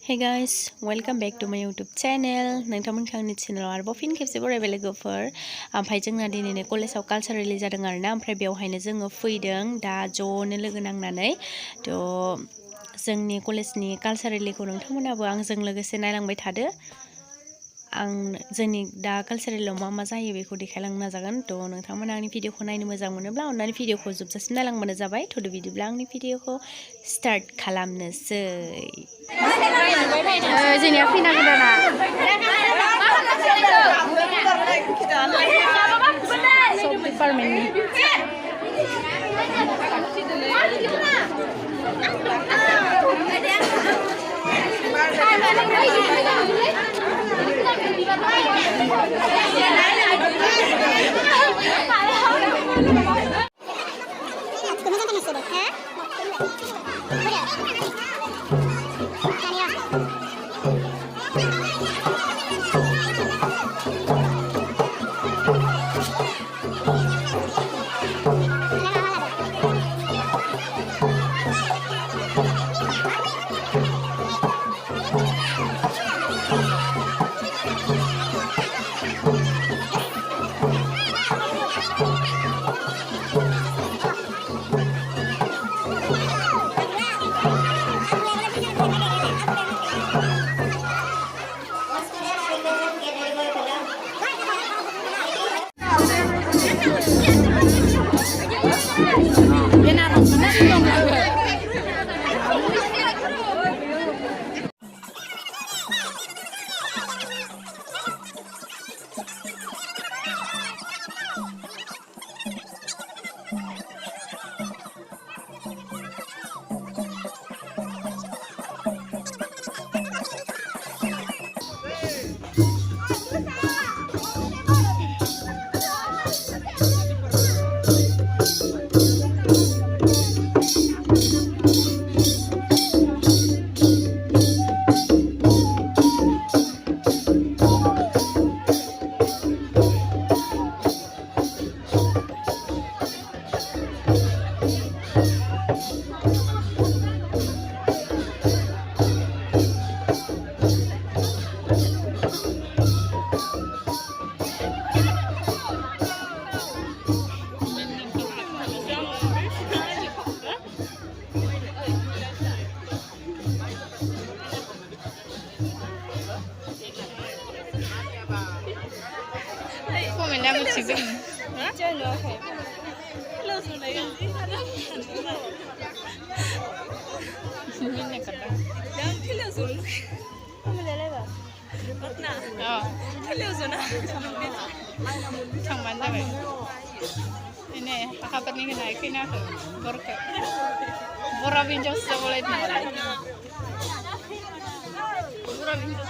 Hey guys, welcome back to my YouTube channel. नोंथांमोननि चेनेलाव आरोबाव फिन खेबसे बरायबाय लोगोफोर। ओमफ्राय जोंना दिनैनो कलेजाव कालचार रिलिज जादों आरोना, ओमफ्राय बेवहायनो जोङो फैदों दा ज'नो लोगो नांनानै। जोंनि कलेजनि कालचार रिलिखौ नोंथांमोनाबो आंजों लोगोसे नायलांबाय थादो। आं जोंनि दा कालचार रिलियाव मा मा जायो बेखौ देखायलांनो नाजागोन। नोंथांमोना आंनि भिडिअखौ नायनो मोजां मोनोब्ला अननानै भिडिअखौ जोबजासिम नायलांबानो जाबाय। बिदिब्ला आंनि भिडिअखौ स्टार्ट खालामनोसै। जोंनिया फैना गोदाना सब डिपार्टमेन्टनि थांबानो जाबाय ini kabarnya kena kena tuh borke bora binjos boleh nalar bora binjos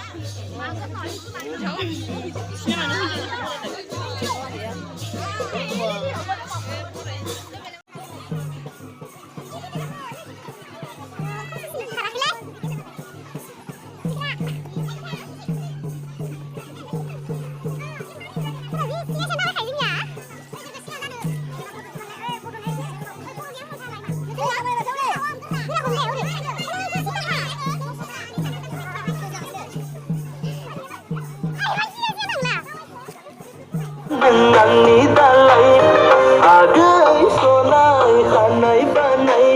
Nangni dalai agai sonai khanai banai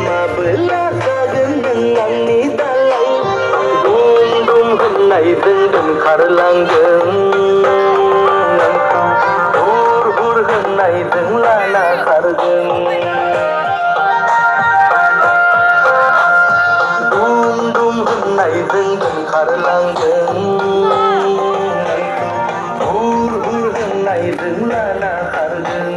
mabela sagen nangni dalai dum dum hanai deng kharlanggeng hur hur hanai deng lana khargeng dum dum hanai deng kharlanggeng Lana Khargeng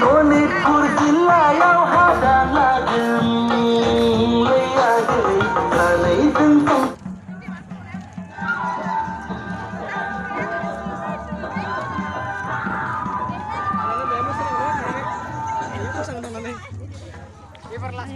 Sonitpur Jillayaw hada lageng Layagay Kanay dengtong Iperlas